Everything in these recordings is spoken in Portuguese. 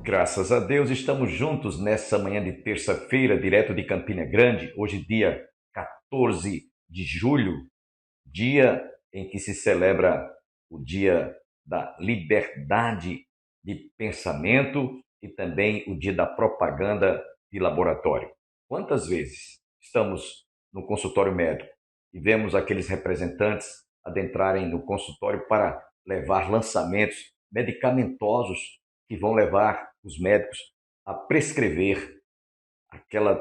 Graças a Deus, estamos juntos nessa manhã de terça-feira, direto de Campina Grande, hoje dia 14 de julho, dia em que se celebra o dia da liberdade de pensamento e também o dia da propaganda de laboratório. Quantas vezes estamos no consultório médico e vemos aqueles representantes adentrarem no consultório para levar lançamentos medicamentosos que vão levar os médicos a prescrever aquela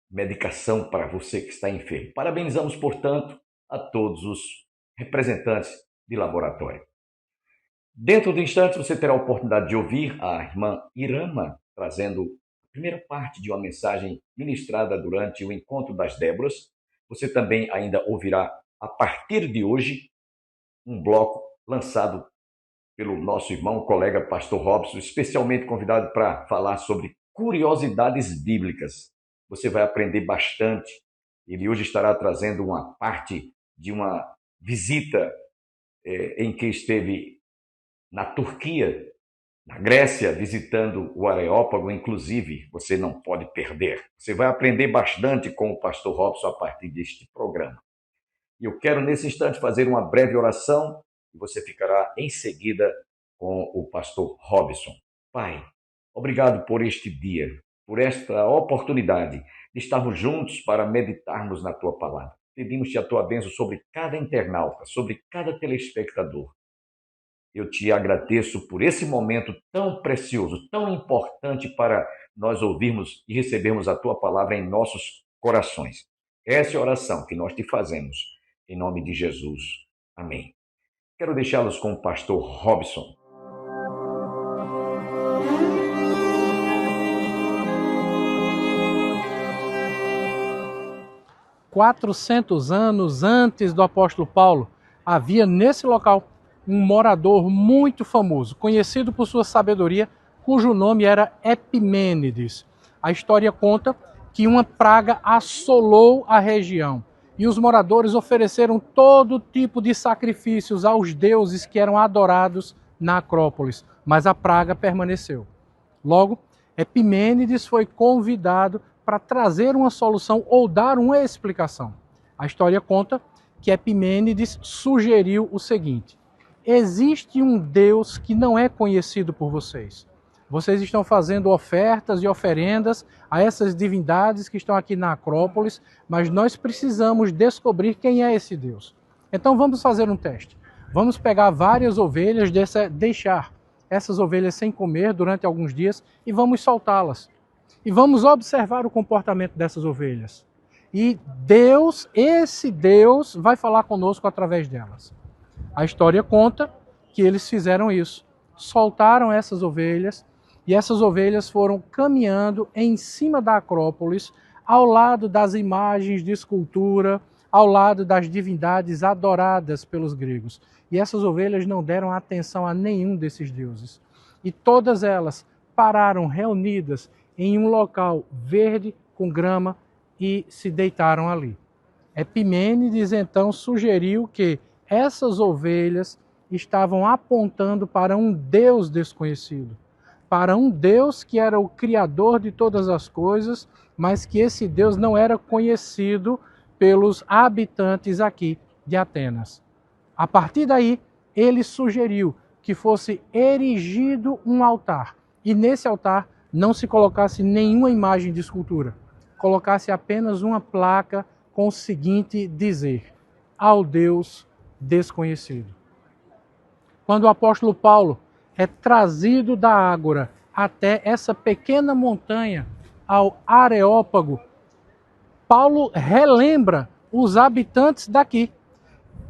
medicação para você que está enfermo. Parabenizamos, portanto, a todos os representantes de laboratório. Dentro de instantes, você terá a oportunidade de ouvir a irmã Irama trazendo a primeira parte de uma mensagem ministrada durante o Encontro das Déboras. Você também ainda ouvirá, a partir de hoje, um bloco lançado pelo nosso irmão, colega pastor Robson, especialmente convidado para falar sobre curiosidades bíblicas. Você vai aprender bastante. Ele hoje estará trazendo uma parte de uma visita em que esteve na Turquia, na Grécia, visitando o Areópago, inclusive. Você não pode perder. Você vai aprender bastante com o pastor Robson a partir deste programa. E eu quero, nesse instante, fazer uma breve oração e você ficará em seguida com o pastor Robson. Pai, obrigado por este dia, por esta oportunidade de estarmos juntos para meditarmos na tua palavra. Pedimos-te a tua bênção sobre cada internauta, sobre cada telespectador. Eu te agradeço por esse momento tão precioso, tão importante para nós ouvirmos e recebermos a tua palavra em nossos corações. Essa é a oração que nós te fazemos, em nome de Jesus. Amém. Quero deixá-los com o pastor Robson. 400 anos antes do apóstolo Paulo, havia nesse local um morador muito famoso, conhecido por sua sabedoria, cujo nome era Epimênides. A história conta que uma praga assolou a região e os moradores ofereceram todo tipo de sacrifícios aos deuses que eram adorados na Acrópolis, mas a praga permaneceu. Logo, Epimênides foi convidado para trazer uma solução ou dar uma explicação. A história conta que Epimênides sugeriu o seguinte: existe um Deus que não é conhecido por vocês. Vocês estão fazendo ofertas e oferendas a essas divindades que estão aqui na Acrópolis, mas nós precisamos descobrir quem é esse Deus. Então vamos fazer um teste. Vamos pegar várias ovelhas, deixar essas ovelhas sem comer durante alguns dias e vamos soltá-las. E vamos observar o comportamento dessas ovelhas. E Deus, esse Deus, vai falar conosco através delas. A história conta que eles fizeram isso. Soltaram essas ovelhas e essas ovelhas foram caminhando em cima da Acrópolis, ao lado das imagens de escultura, ao lado das divindades adoradas pelos gregos. E essas ovelhas não deram atenção a nenhum desses deuses. E todas elas pararam reunidas em um local verde com grama e se deitaram ali. Epimênides então sugeriu que essas ovelhas estavam apontando para um Deus desconhecido, para um Deus que era o criador de todas as coisas, mas que esse Deus não era conhecido pelos habitantes aqui de Atenas. A partir daí, ele sugeriu que fosse erigido um altar, e nesse altar não se colocasse nenhuma imagem de escultura, colocasse apenas uma placa com o seguinte dizer: ao Deus desconhecido. Quando o apóstolo Paulo é trazido da Ágora até essa pequena montanha, ao Areópago, Paulo relembra os habitantes daqui.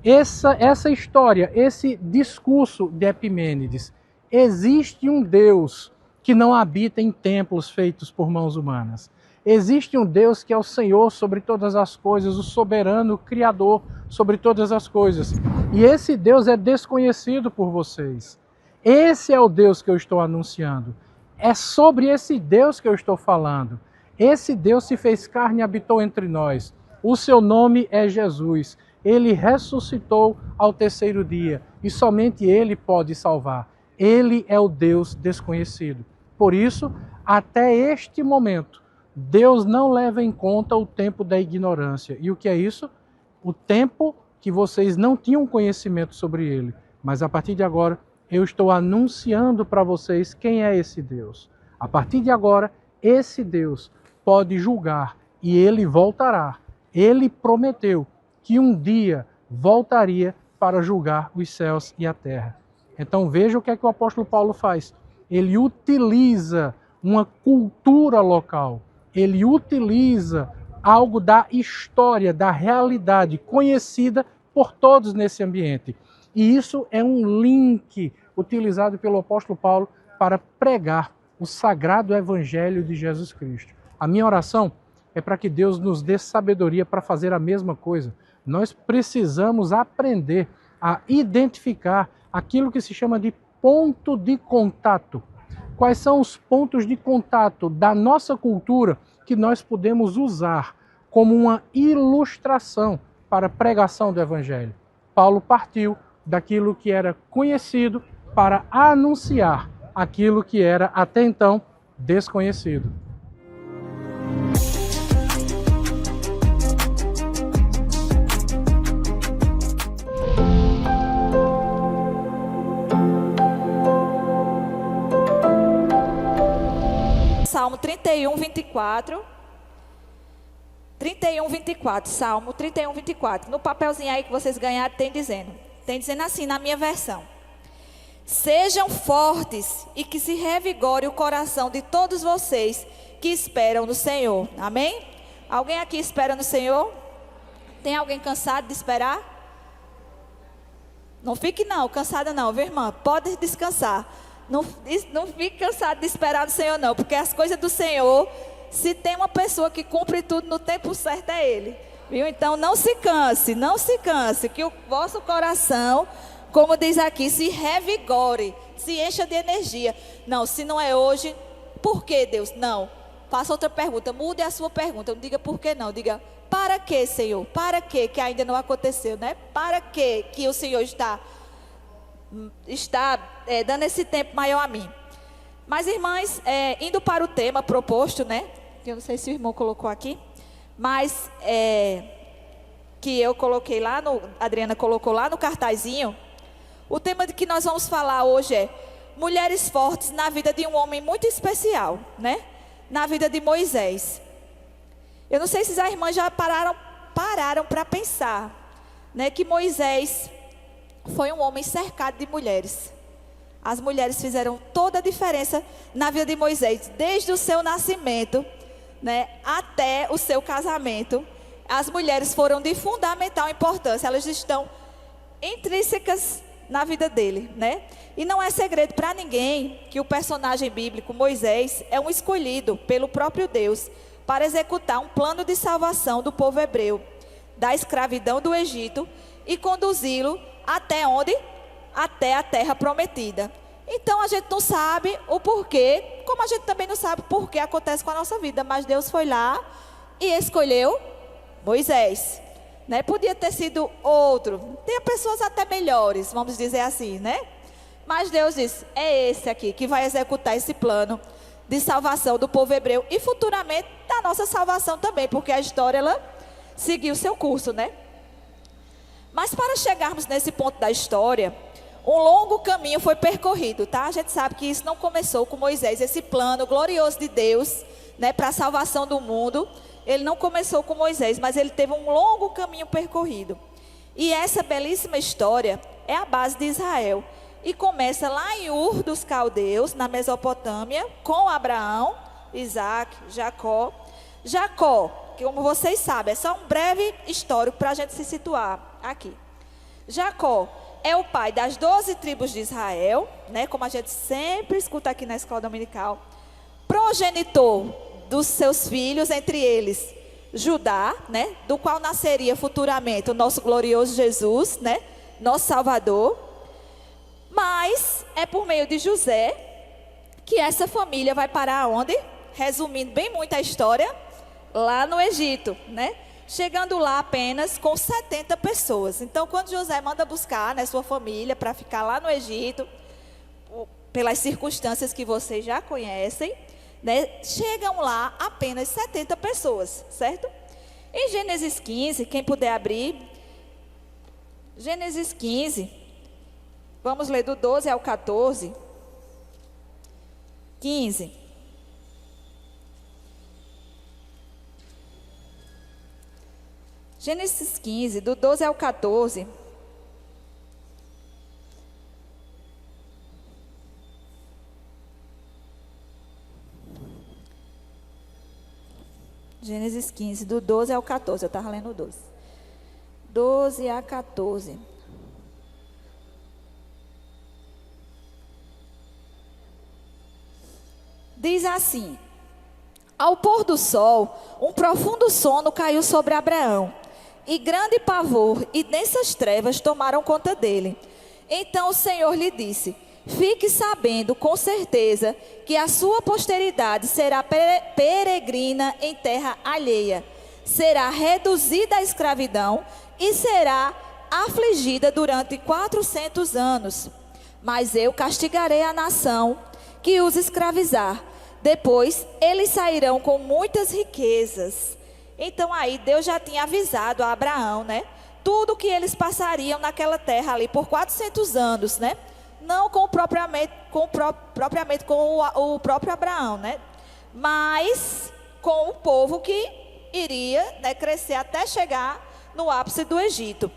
Essa história, esse discurso de Epimênides. Existe um Deus que não habita em templos feitos por mãos humanas. Existe um Deus que é o Senhor sobre todas as coisas, o soberano Criador sobre todas as coisas. E esse Deus é desconhecido por vocês. Esse é o Deus que eu estou anunciando. É sobre esse Deus que eu estou falando. Esse Deus se fez carne e habitou entre nós. O seu nome é Jesus. Ele ressuscitou ao terceiro dia e somente Ele pode salvar. Ele é o Deus desconhecido. Por isso, até este momento, Deus não leva em conta o tempo da ignorância. E o que é isso? O tempo que vocês não tinham conhecimento sobre ele. Mas a partir de agora, eu estou anunciando para vocês quem é esse Deus. A partir de agora, esse Deus pode julgar e ele voltará. Ele prometeu que um dia voltaria para julgar os céus e a terra. Então veja o que é que o apóstolo Paulo faz. Ele utiliza uma cultura local. Ele utiliza algo da história, da realidade, conhecida por todos nesse ambiente. E isso é um link utilizado pelo apóstolo Paulo para pregar o sagrado evangelho de Jesus Cristo. A minha oração é para que Deus nos dê sabedoria para fazer a mesma coisa. Nós precisamos aprender a identificar aquilo que se chama de ponto de contato. Quais são os pontos de contato da nossa cultura que nós podemos usar como uma ilustração para a pregação do Evangelho? Paulo partiu daquilo que era conhecido para anunciar aquilo que era até então desconhecido. Salmo 31, 24. 31, 24. Salmo 31, 24. No papelzinho aí que vocês ganharam, tem dizendo assim na minha versão: sejam fortes e que se revigore o coração de todos vocês que esperam no Senhor. Amém? Alguém aqui espera no Senhor? Tem alguém cansado de esperar? Não fique não, cansada não, viu, irmã? Pode descansar. Não fique cansado de esperar no Senhor não, porque as coisas do Senhor, se tem uma pessoa que cumpre tudo no tempo certo, é Ele. Viu? Então não se canse, que o vosso coração, como diz aqui, se revigore, se encha de energia. Não, se não é hoje, por que, Deus? Não. Faça outra pergunta, mude a sua pergunta, não diga por que não, diga para que, Senhor? Para que ainda não aconteceu, né? Para que o Senhor está dando esse tempo maior a mim? Mas, irmãs, indo para o tema proposto, né? Eu não sei se o irmão colocou aqui, mas que eu coloquei lá, a Adriana colocou lá no cartazinho. O tema de que nós vamos falar hoje é mulheres fortes na vida de um homem muito especial, né? Na vida de Moisés. Eu não sei se as irmãs já pararam para pensar, né? Que Moisés foi um homem cercado de mulheres. As mulheres fizeram toda a diferença na vida de Moisés, desde o seu nascimento, né, até o seu casamento. As mulheres foram de fundamental importância, elas estão intrínsecas na vida dele, né? E não é segredo para ninguém que o personagem bíblico Moisés é um escolhido pelo próprio Deus para executar um plano de salvação do povo hebreu da escravidão do Egito e conduzi-lo até onde? Até a terra prometida. Então a gente não sabe o porquê, como a gente também não sabe o porquê acontece com a nossa vida, mas Deus foi lá e escolheu Moisés, né? Podia ter sido outro, tem pessoas até melhores, vamos dizer assim, né? Mas Deus disse, é esse aqui que vai executar esse plano de salvação do povo hebreu e futuramente da nossa salvação também, porque a história ela seguiu seu curso, né? Mas para chegarmos nesse ponto da história, um longo caminho foi percorrido, tá? A gente sabe que isso não começou com Moisés, esse plano glorioso de Deus, né, para a salvação do mundo, ele não começou com Moisés, mas ele teve um longo caminho percorrido. E essa belíssima história é a base de Israel. E começa lá em Ur dos Caldeus, na Mesopotâmia, com Abraão, Isaac, Jacó. Jacó, que como vocês sabem, é só um breve histórico para a gente se situar aqui. Jacó é o pai das 12 tribos de Israel, né, como a gente sempre escuta aqui na escola dominical. Progenitor dos seus filhos, entre eles Judá, né, do qual nasceria futuramente o nosso glorioso Jesus, né, nosso Salvador. Mas é por meio de José que essa família vai parar onde? Resumindo bem muito a história, lá no Egito, né? Chegando lá apenas com 70 pessoas. Então, quando José manda buscar, né, sua família para ficar lá no Egito, pelas circunstâncias que vocês já conhecem, né, chegam lá apenas 70 pessoas, certo? Em Gênesis 15, quem puder abrir, Gênesis 15, vamos ler do 12 ao 14. 15. Gênesis 15, do 12 ao 14. Gênesis 15, do 12 ao 14. Eu estava lendo o 12. 12 a 14. Diz assim: ao pôr do sol, um profundo sono caiu sobre Abraão, e grande pavor e densas trevas tomaram conta dele. Então o Senhor lhe disse: fique sabendo com certeza que a sua posteridade será peregrina em terra alheia, será reduzida à escravidão e será afligida durante 400 anos. Mas eu castigarei a nação que os escravizar. Depois eles sairão com muitas riquezas. Então aí Deus já tinha avisado a Abraão, né? Tudo que eles passariam naquela terra ali por 400 anos, né? Não propriamente com o próprio Abraão, né? Mas com o povo que iria, né, crescer até chegar no ápice do Egito.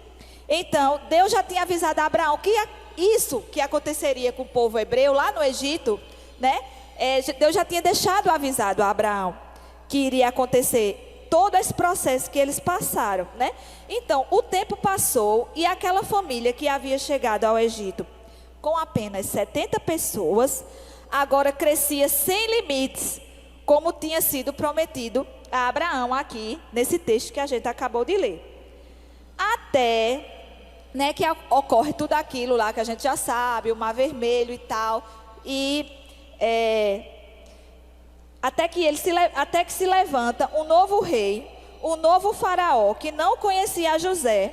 Então Deus já tinha avisado a Abraão que isso que aconteceria com o povo hebreu lá no Egito, né? Deus já tinha deixado avisado a Abraão que iria acontecer todo esse processo que eles passaram, né? Então, o tempo passou e aquela família que havia chegado ao Egito com apenas 70 pessoas, agora crescia sem limites, como tinha sido prometido a Abraão aqui, nesse texto que a gente acabou de ler. Até, né, que ocorre tudo aquilo lá que a gente já sabe, o Mar Vermelho e tal, e até que se levanta um novo rei, um novo faraó, que não conhecia José,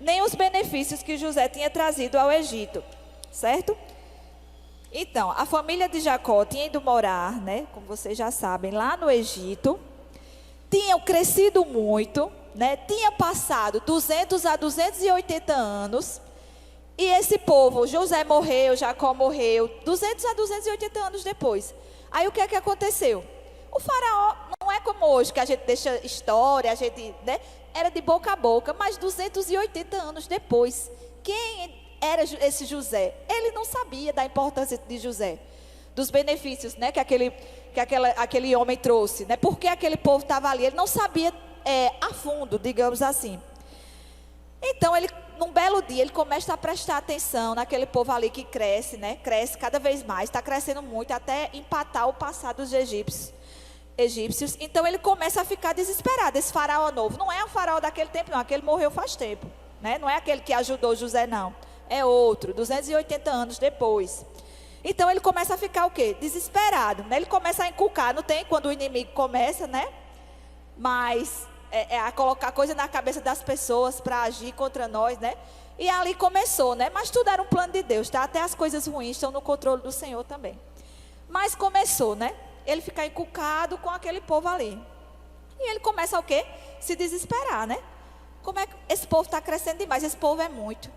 nem os benefícios que José tinha trazido ao Egito, certo? Então, a família de Jacó tinha ido morar, né, como vocês já sabem, lá no Egito, tinham crescido muito, né, tinha passado 200 a 280 anos, e esse povo, José morreu, Jacó morreu, 200 a 280 anos depois. Aí o que é que aconteceu? O faraó não é como hoje, que a gente deixa história, a gente, né, era de boca a boca, mas 280 anos depois, quem era esse José? Ele não sabia da importância de José, dos benefícios, né, que aquele homem trouxe, né, porque aquele povo estava ali, ele não sabia a fundo, digamos assim. Então, num belo dia, ele começa a prestar atenção naquele povo ali que cresce, né? Cresce cada vez mais, está crescendo muito, até empatar o passado dos egípcios. Então, ele começa a ficar desesperado. Esse faraó novo não é o faraó daquele tempo, não. Aquele morreu faz tempo, né? Não é aquele que ajudou José, não. É outro, 280 anos depois. Então, ele começa a ficar o quê? Desesperado, né? Ele começa a inculcar, não tem? Quando o inimigo começa, né? Mas a colocar coisa na cabeça das pessoas para agir contra nós, né? E ali começou, né? Mas tudo era um plano de Deus, tá? Até as coisas ruins estão no controle do Senhor também. Mas começou, né? Ele fica encucado com aquele povo ali. E ele começa o quê? Se desesperar, né? Como é que esse povo está crescendo demais? Esse povo é muito.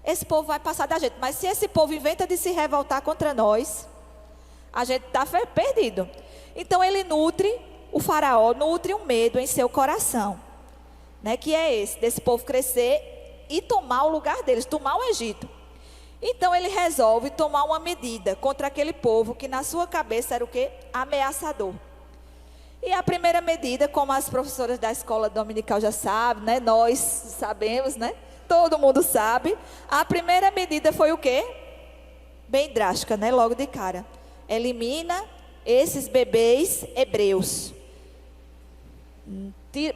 Esse povo vai passar da gente. Mas se esse povo inventa de se revoltar contra nós, a gente está perdido. Então o faraó nutre um medo em seu coração, né, que é esse, desse povo crescer e tomar o lugar deles, tomar o Egito. Então ele resolve tomar uma medida contra aquele povo que na sua cabeça era o quê? Ameaçador. E a primeira medida, como as professoras da escola dominical já sabem, né, nós sabemos, né, todo mundo sabe, a primeira medida foi o quê? Bem drástica, né, logo de cara. Elimina esses bebês hebreus.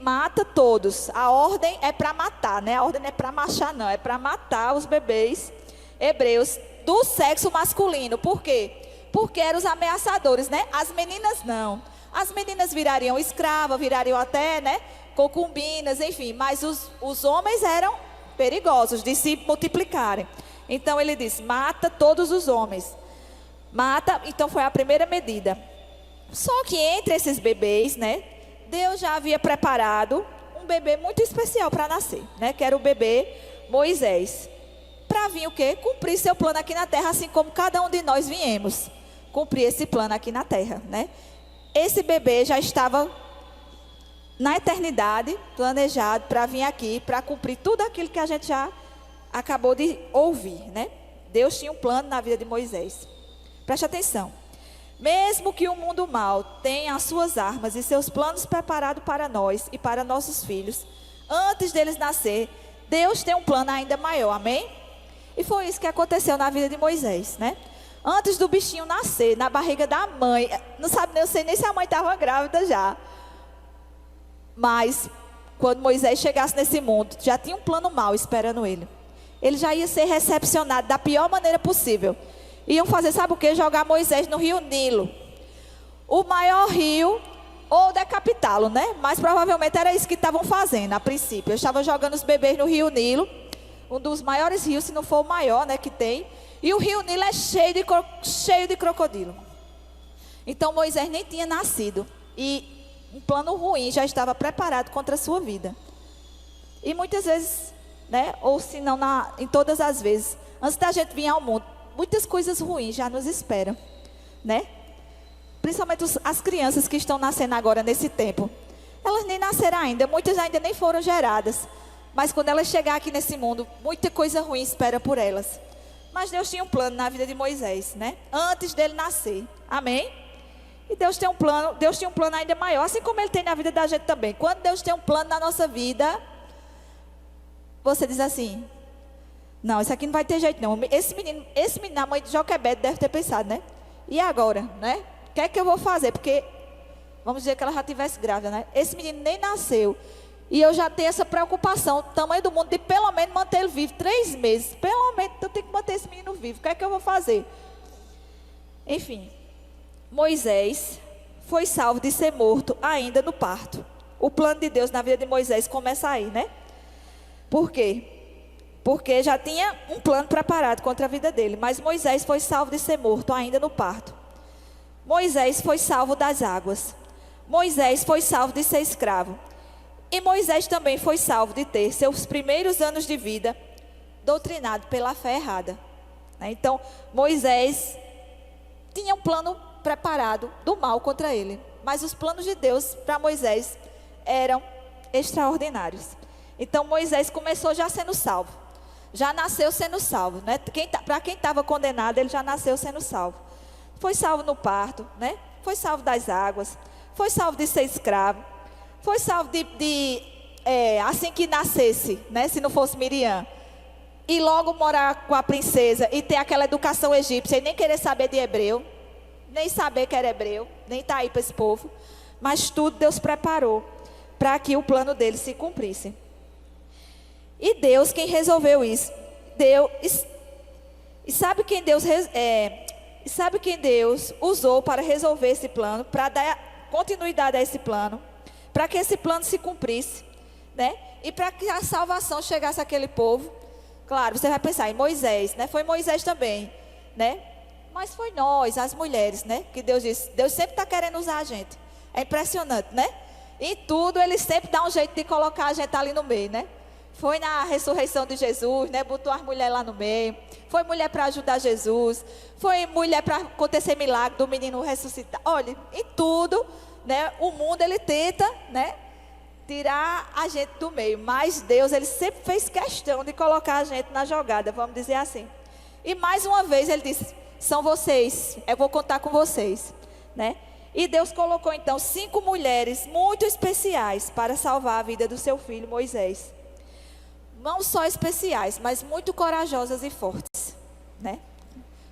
Mata todos. A ordem é para matar, né? A ordem não é para marchar, não. É para matar os bebês hebreus do sexo masculino. Por quê? Porque eram os ameaçadores, né? As meninas não. As meninas virariam escravas, virariam até, né, concubinas, enfim. Mas os homens eram perigosos de se multiplicarem. Então ele diz: mata todos os homens. Mata, então foi a primeira medida. Só que entre esses bebês, né, Deus já havia preparado um bebê muito especial para nascer, né, que era o bebê Moisés. Para vir o quê? Cumprir seu plano aqui na terra, assim como cada um de nós viemos cumprir esse plano aqui na terra, né? Esse bebê já estava na eternidade, planejado para vir aqui, para cumprir tudo aquilo que a gente já acabou de ouvir, né? Deus tinha um plano na vida de Moisés. Preste atenção. Mesmo que o mundo mal tenha as suas armas e seus planos preparados para nós e para nossos filhos, antes deles nascer, Deus tem um plano ainda maior, amém? E foi isso que aconteceu na vida de Moisés, né? Antes do bichinho nascer, na barriga da mãe, não sei nem se a mãe estava grávida já. Mas, quando Moisés chegasse nesse mundo, já tinha um plano mau esperando ele. Ele já ia ser recepcionado da pior maneira possível. Iam fazer, sabe o quê? Jogar Moisés no rio Nilo. O maior rio, ou decapitá-lo, né? Mas provavelmente era isso que estavam fazendo a princípio. Eles estavam jogando os bebês no rio Nilo. Um dos maiores rios, se não for o maior, né, que tem. E o rio Nilo é cheio de crocodilo. Então Moisés nem tinha nascido. E um plano ruim já estava preparado contra a sua vida. E muitas vezes, né, ou se não em todas as vezes, antes da gente vir ao mundo, muitas coisas ruins já nos esperam, né? Principalmente as crianças que estão nascendo agora nesse tempo. Elas nem nasceram ainda, muitas ainda nem foram geradas. Mas quando elas chegar aqui nesse mundo, muita coisa ruim espera por elas. Mas Deus tinha um plano na vida de Moisés, né? Antes dele nascer. Amém? E Deus tinha um plano ainda maior, assim como Ele tem na vida da gente também. Quando Deus tem um plano na nossa vida, você diz assim: não, isso aqui não vai ter jeito não. Esse menino, a mãe de Joquebede deve ter pensado, né? E agora, né? O que é que eu vou fazer? Porque, vamos dizer que ela já estivesse grávida, né? Esse menino nem nasceu. E eu já tenho essa preocupação, o tamanho do mundo, de pelo menos manter ele vivo 3 meses. Pelo menos eu tenho que manter esse menino vivo. O que é que eu vou fazer? Enfim, Moisés foi salvo de ser morto ainda no parto. O plano de Deus na vida de Moisés começa aí, né? Por quê? Porque já tinha um plano preparado contra a vida dele. Mas Moisés foi salvo de ser morto ainda no parto. Moisés foi salvo das águas. Moisés foi salvo de ser escravo. E Moisés também foi salvo de ter seus primeiros anos de vida doutrinado pela fé errada. Então, Moisés tinha um plano preparado do mal contra ele. Mas os planos de Deus para Moisés eram extraordinários. Então, Moisés começou já sendo salvo. Já nasceu sendo salvo, né? Para quem estava condenado, ele já nasceu sendo salvo. Foi salvo no parto, né? Foi salvo das águas. Foi salvo de ser escravo. Foi salvo assim que nascesse, né? Se não fosse Miriam. E logo morar com a princesa e ter aquela educação egípcia e nem querer saber de hebreu. Nem saber que era hebreu. Nem estar aí para esse povo. Mas tudo Deus preparou para que o plano dele se cumprisse. E Deus quem resolveu isso. Sabe quem Deus usou para resolver esse plano, para dar continuidade a esse plano, para que esse plano se cumprisse, né? E para que a salvação chegasse àquele povo. Claro, você vai pensar em Moisés, né? Foi Moisés também, né? Mas foi nós, as mulheres, né? Que Deus disse, Deus sempre está querendo usar a gente. É impressionante, né? Em tudo ele sempre dá um jeito de colocar a gente ali no meio, né? Foi na ressurreição de Jesus, né? Botou as mulheres lá no meio. Foi mulher para ajudar Jesus. Foi mulher para acontecer milagre do menino ressuscitar. Olha, em tudo, né? O mundo ele tenta, né? Tirar a gente do meio. Mas Deus, ele sempre fez questão de colocar a gente na jogada, vamos dizer assim. E mais uma vez ele disse, são vocês, eu vou contar com vocês, né? E Deus colocou então 5 mulheres muito especiais para salvar a vida do seu filho Moisés. Não só especiais, mas muito corajosas e fortes, né?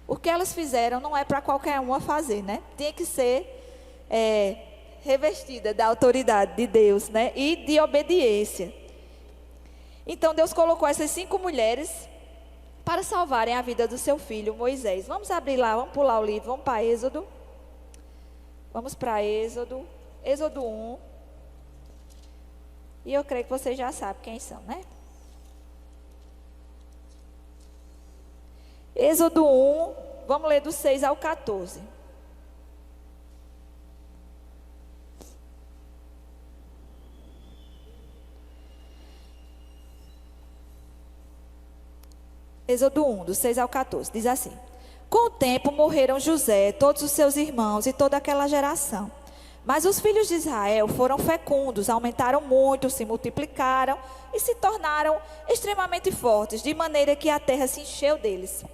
O que elas fizeram não é para qualquer uma fazer, né? Tem que ser revestida da autoridade de Deus, né? E de obediência. Então Deus colocou essas 5 mulheres para salvarem a vida do seu filho Moisés. Vamos abrir lá, vamos pular o livro, vamos para Êxodo. Vamos para Êxodo 1. E eu creio que vocês já sabem quem são, né? Êxodo 1, Vamos ler do 6 ao 14. Êxodo 1, do 6 ao 14, diz assim: Com o tempo morreram José, todos os seus irmãos e toda aquela geração. Mas os filhos de Israel foram fecundos, aumentaram muito, se multiplicaram e se tornaram extremamente fortes, de maneira que a terra se encheu deles.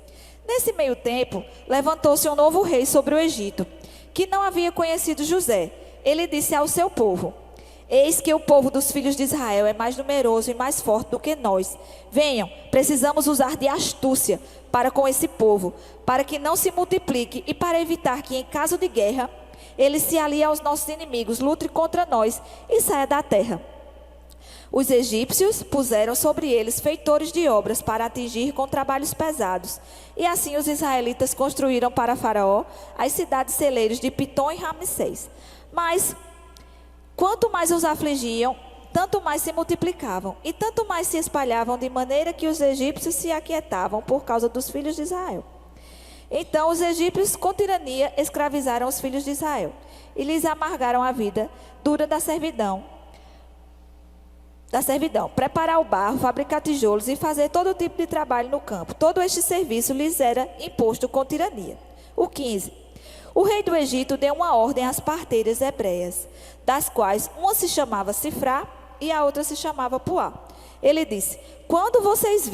Nesse meio tempo, levantou-se um novo rei sobre o Egito, que não havia conhecido José. Ele disse ao seu povo: Eis que o povo dos filhos de Israel é mais numeroso e mais forte do que nós. Venham, precisamos usar de astúcia para com esse povo, para que não se multiplique e para evitar que, em caso de guerra, ele se alie aos nossos inimigos, lute contra nós e saia da terra. Os egípcios puseram sobre eles feitores de obras para atingir com trabalhos pesados. E assim os israelitas construíram para Faraó as cidades celeiros de Pitom e Ramsés. Mas quanto mais os afligiam, tanto mais se multiplicavam, e tanto mais se espalhavam, de maneira que os egípcios se aquietavam por causa dos filhos de Israel. Então os egípcios, com tirania, escravizaram os filhos de Israel, e lhes amargaram a vida dura da servidão. Preparar o barro, fabricar tijolos e fazer todo tipo de trabalho no campo. Todo este serviço lhes era imposto com tirania. O 15. O rei do Egito deu uma ordem às parteiras hebreias, das quais uma se chamava Sifrá e a outra se chamava Puá. Ele disse: Quando vocês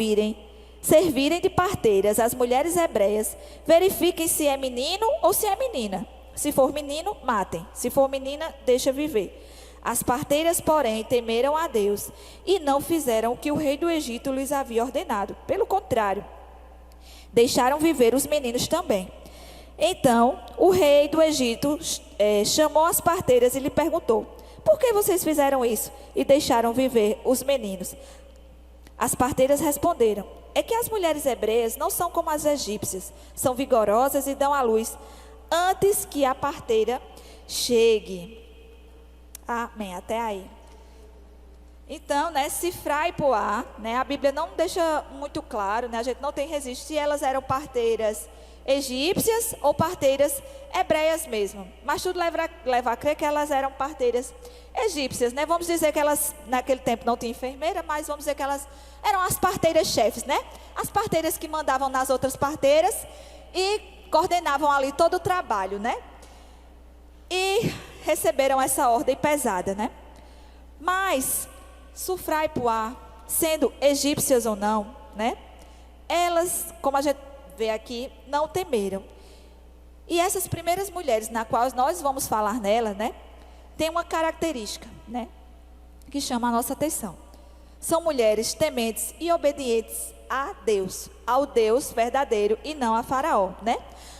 servirem de parteiras as mulheres hebreias, verifiquem se é menino ou se é menina. Se for menino, matem. Se for menina, deixa viver. As parteiras, porém, temeram a Deus e não fizeram o que o rei do Egito lhes havia ordenado. Pelo contrário, deixaram viver os meninos também. Então, o rei do Egito chamou as parteiras e lhe perguntou: Por que vocês fizeram isso e deixaram viver os meninos? As parteiras responderam: É que as mulheres hebreias não são como as egípcias, são vigorosas e dão à luz antes que a parteira chegue. Amém, até aí. Então, Sifrá e Puá, a Bíblia não deixa muito claro, a gente não tem registro se elas eram parteiras egípcias ou parteiras hebreias mesmo. Mas tudo leva a crer que elas eram parteiras egípcias, Vamos dizer que elas, naquele tempo não tinha enfermeira, mas vamos dizer que elas eram as parteiras chefes, As parteiras que mandavam nas outras parteiras e coordenavam ali todo o trabalho, E receberam essa ordem pesada, Mas, Sifrá e Puá, sendo egípcias ou não, Elas, como a gente vê aqui, não temeram. E essas primeiras mulheres, na qual nós vamos falar nela, tem uma característica, que chama a nossa atenção. São mulheres tementes e obedientes a Deus, ao Deus verdadeiro e não a Faraó,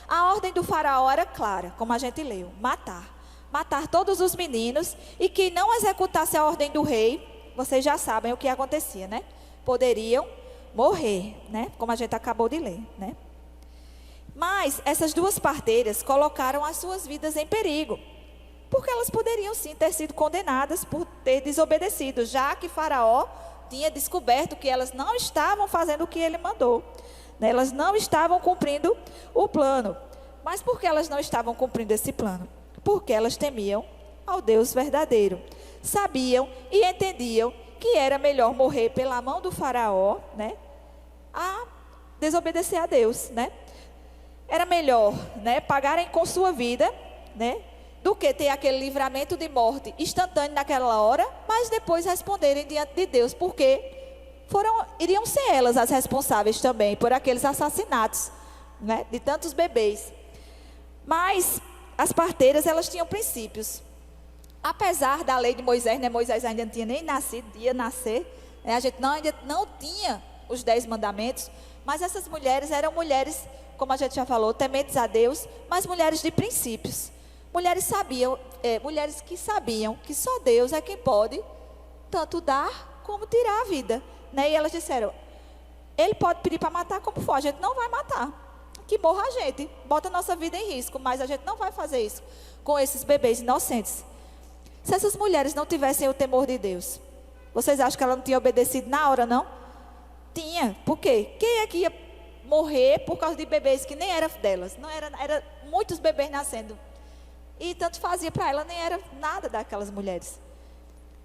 A ordem do Faraó era clara, como a gente leu: matar todos os meninos, e quem não executasse a ordem do rei, vocês já sabem o que acontecia, Poderiam morrer, Como a gente acabou de ler, Mas essas duas parteiras colocaram as suas vidas em perigo, porque elas poderiam sim ter sido condenadas por ter desobedecido, já que Faraó tinha descoberto que elas não estavam fazendo o que ele mandou, Elas não estavam cumprindo o plano. Mas por que elas não estavam cumprindo esse plano? Porque elas temiam ao Deus verdadeiro. Sabiam e entendiam que era melhor morrer pela mão do Faraó, a desobedecer a Deus, Era melhor, pagarem com sua vida, do que ter aquele livramento de morte instantâneo naquela hora, mas depois responderem diante de Deus, porque iriam ser elas as responsáveis também por aqueles assassinatos, de tantos bebês. Mas as parteiras, elas tinham princípios. Apesar da lei de Moisés, Moisés ainda não tinha nem nascido, ia nascer, a gente ainda não tinha os 10 mandamentos, mas essas mulheres eram mulheres, como a gente já falou, tementes a Deus, mas mulheres de princípios. Mulheres que sabiam que só Deus é quem pode tanto dar como tirar a vida, E elas disseram: Ele pode pedir para matar como for, a gente não vai matar, que morra a gente, bota a nossa vida em risco, mas a gente não vai fazer isso com esses bebês inocentes. Se essas mulheres não tivessem o temor de Deus, vocês acham que ela não tinha obedecido na hora, não? Tinha. Por quê? Quem é que ia morrer por causa de bebês que nem era delas. Não era muitos bebês nascendo. E tanto fazia para ela, nem era nada daquelas mulheres.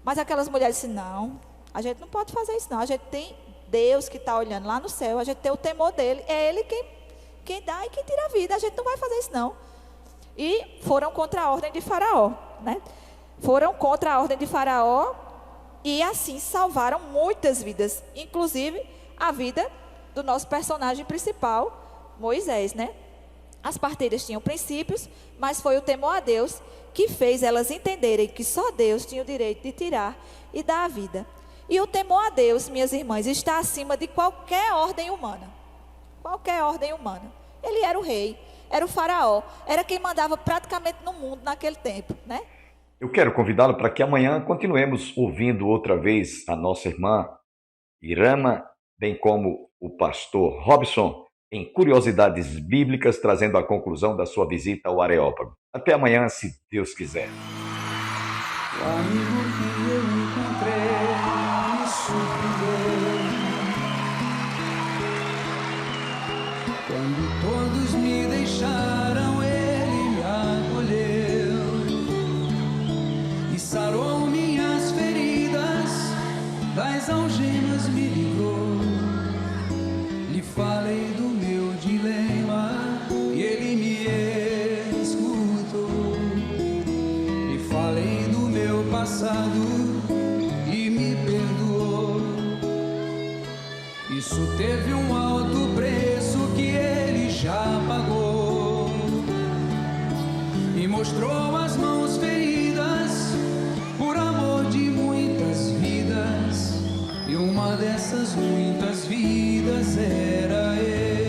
Mas aquelas mulheres disseram, não, a gente não pode fazer isso não. A gente tem Deus que está olhando lá no céu, a gente tem o temor dele. É Ele quem dá e quem tira a vida. A gente não vai fazer isso não. E foram contra a ordem de Faraó, né? Foram contra a ordem de Faraó e assim salvaram muitas vidas. Inclusive a vida do nosso personagem principal, Moisés, né? As parteiras tinham princípios, mas foi o temor a Deus que fez elas entenderem que só Deus tinha o direito de tirar e dar a vida. E o temor a Deus, minhas irmãs, está acima de qualquer ordem humana. Qualquer ordem humana. Ele era o rei, era o faraó, era quem mandava praticamente no mundo naquele tempo, né? Eu quero convidá-lo para que amanhã continuemos ouvindo outra vez a nossa irmã Irama, bem como o pastor Robson, em Curiosidades Bíblicas, trazendo a conclusão da sua visita ao Areópago. Até amanhã, se Deus quiser. O amigo que eu encontrei me surpreendeu. Quando todos me deixaram, ele me acolheu e sarou minhas feridas, das algemas me livrou. Lhe falei do meu dilema e ele me escutou. Lhe falei do meu passado e me perdoou. Isso teve um alto preço que ele já pagou. Me mostrou as mãos feridas por amor de muitas vidas. E uma dessas muitas vidas era eu.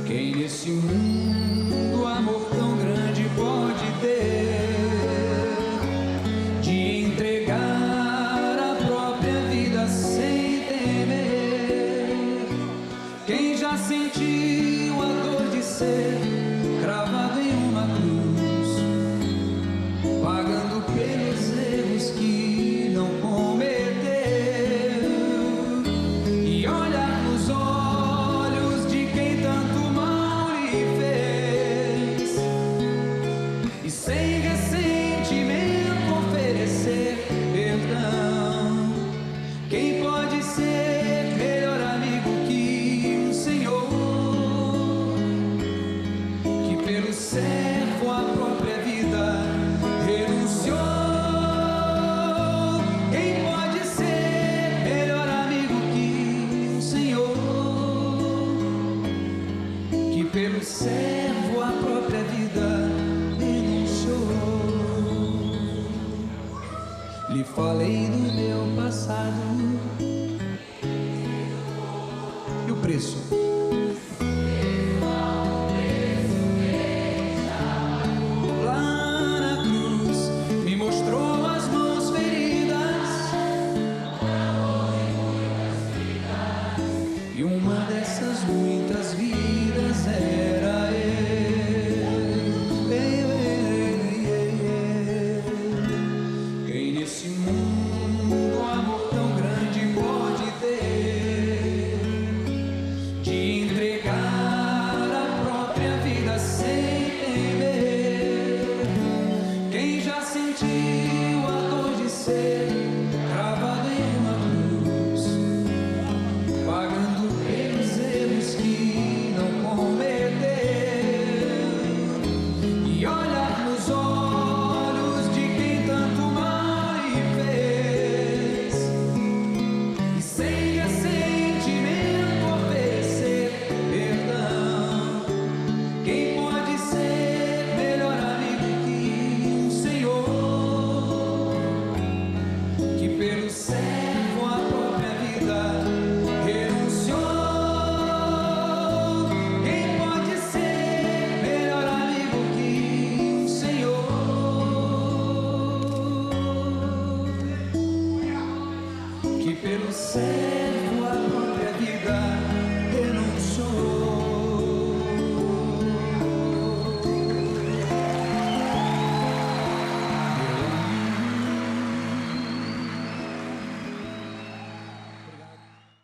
Quem nesse mundo amor tão grande pode ter, de entregar a própria vida sem temer? Quem já sentiu a dor de ser cravado em uma cruz, pagando pelos erros que não cometeu, e olhar nos olhos de quem tanto mal lhe fez, e sem ressentimento oferecer perdão? Quem pode ser melhor amigo que um Senhor, que pelo servo a própria vida renunciou? Quem pode ser melhor amigo que um Senhor, que pelo servo a própria vida renunciou? Lhe falei do meu passado e o preço